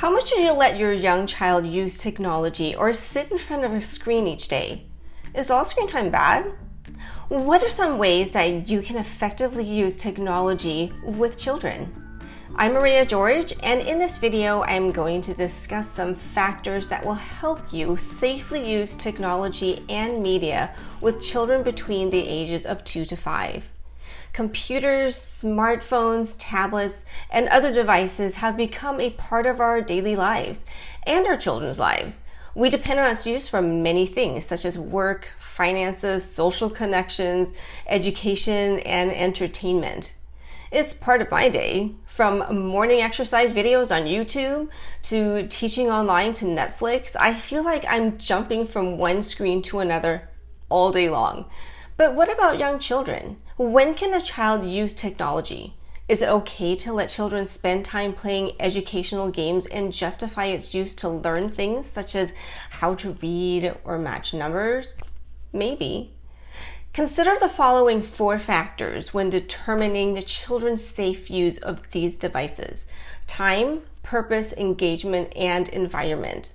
How much should you let your young child use technology or sit in front of a screen each day? Is all screen time bad? What are some ways that you can effectively use technology with children? I'm Maria George, and in this video, I'm going to discuss some factors that will help you safely use technology and media with children between the ages of 2 to 5. Computers, smartphones, tablets, and other devices have become a part of our daily lives and our children's lives. We depend on its use for many things, such as work, finances, social connections, education, and entertainment. It's part of my day, from morning exercise videos on YouTube to teaching online to Netflix. I feel like I'm jumping from one screen to another all day long. But what about young children? When can a child use technology? Is it okay to let children spend time playing educational games and justify its use to learn things such as how to read or match numbers? Maybe. Consider the following 4 factors when determining the children's safe use of these devices: time, purpose, engagement, and environment.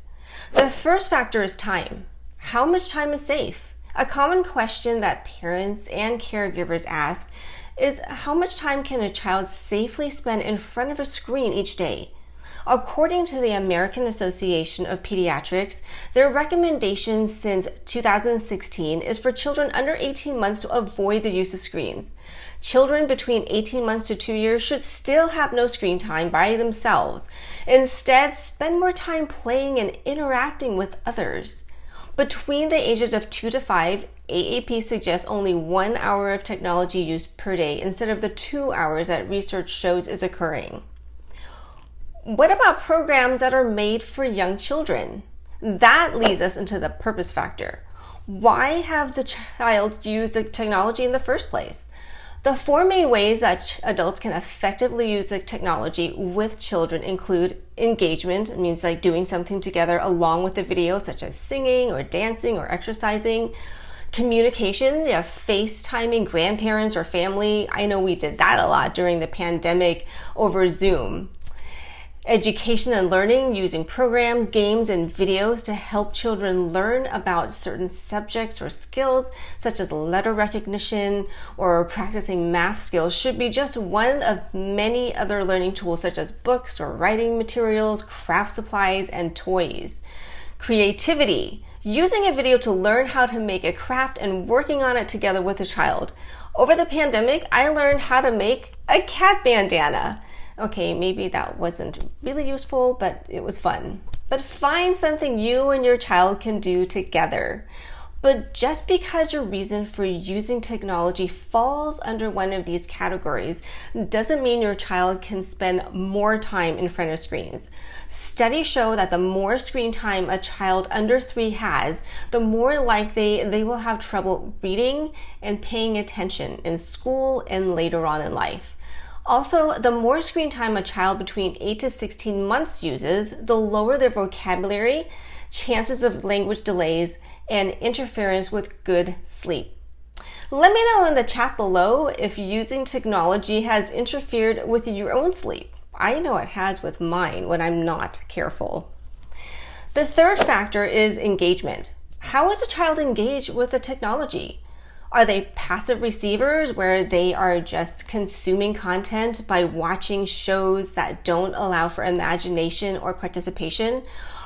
The first factor is time. How much time is safe? A common question that parents and caregivers ask is, how much time can a child safely spend in front of a screen each day? According to the American Association of Pediatrics, their recommendation since 2016 is for children under 18 months to avoid the use of screens. Children between 18 months to 2 years should still have no screen time by themselves. Instead, spend more time playing and interacting with others. Between the ages of 2 to 5, AAP suggests only 1 hour of technology use per day instead of the 2 hours that research shows is occurring. What about programs that are made for young children? That leads us into the purpose factor. Why have the child use the technology in the first place? The 4 main ways that adults can effectively use the technology with children include engagement. It means like doing something together along with the video, such as singing or dancing or exercising. Communication, FaceTiming grandparents or family. I know we did that a lot during the pandemic over Zoom. Education and learning, using programs, games, and videos to help children learn about certain subjects or skills, such as letter recognition or practicing math skills, should be just one of many other learning tools, such as books or writing materials, craft supplies, and toys. Creativity, using a video to learn how to make a craft and working on it together with a child. Over the pandemic, I learned how to make a cat bandana. Okay, maybe that wasn't really useful, but it was fun. But find something you and your child can do together. But just because your reason for using technology falls under one of these categories doesn't mean your child can spend more time in front of screens. Studies show that the more screen time a child under 3 has, the more likely they will have trouble reading and paying attention in school and later on in life. Also, the more screen time a child between 8 to 16 months uses, the lower their vocabulary, chances of language delays, and interference with good sleep. Let me know in the chat below if using technology has interfered with your own sleep. I know it has with mine when I'm not careful. The third factor is engagement. How is a child engaged with the technology? Are they passive receivers where they are just consuming content by watching shows that don't allow for imagination or participation?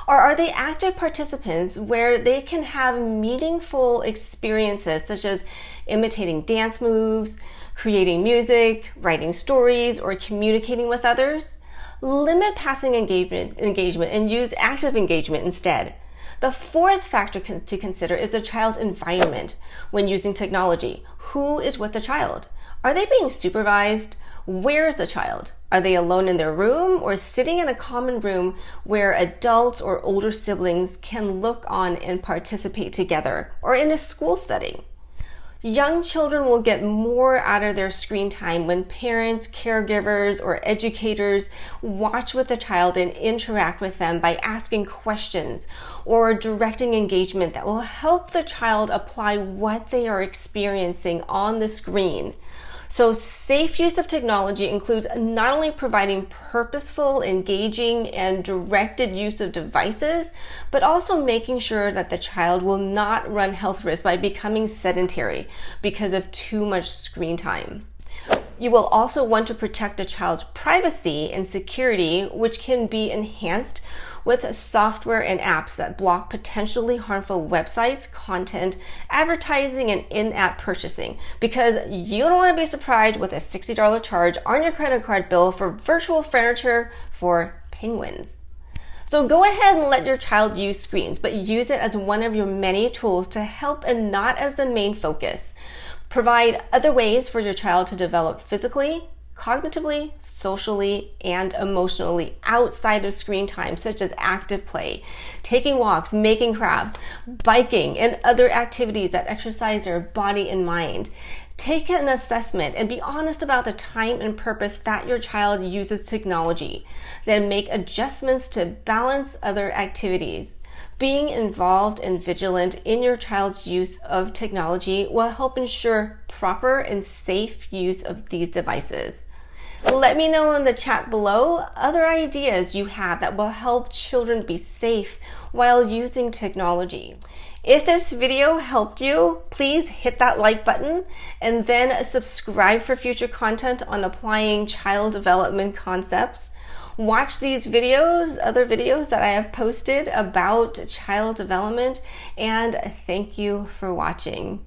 Or are they active participants where they can have meaningful experiences such as imitating dance moves, creating music, writing stories, or communicating with others? Limit passive engagement and use active engagement instead. The fourth factor to consider is the child's environment when using technology. Who is with the child? Are they being supervised? Where is the child? Are they alone in their room or sitting in a common room where adults or older siblings can look on and participate together, or in a school setting? Young children will get more out of their screen time when parents, caregivers, or educators watch with the child and interact with them by asking questions or directing engagement that will help the child apply what they are experiencing on the screen. So safe use of technology includes not only providing purposeful, engaging, and directed use of devices, but also making sure that the child will not run health risks by becoming sedentary because of too much screen time. You will also want to protect a child's privacy and security, which can be enhanced with software and apps that block potentially harmful websites, content, advertising, and in-app purchasing, because you don't want to be surprised with a $60 charge on your credit card bill for virtual furniture for penguins. So go ahead and let your child use screens, but use it as one of your many tools to help and not as the main focus. Provide other ways for your child to develop physically, cognitively, socially, and emotionally outside of screen time, such as active play, taking walks, making crafts, biking, and other activities that exercise their body and mind. Take an assessment and be honest about the time and purpose that your child uses technology. Then make adjustments to balance other activities. Being involved and vigilant in your child's use of technology will help ensure proper and safe use of these devices. Let me know in the chat below other ideas you have that will help children be safe while using technology. If this video helped you, please hit that like button and then subscribe for future content on applying child development concepts. Watch these videos, other videos that I have posted about child development, and thank you for watching.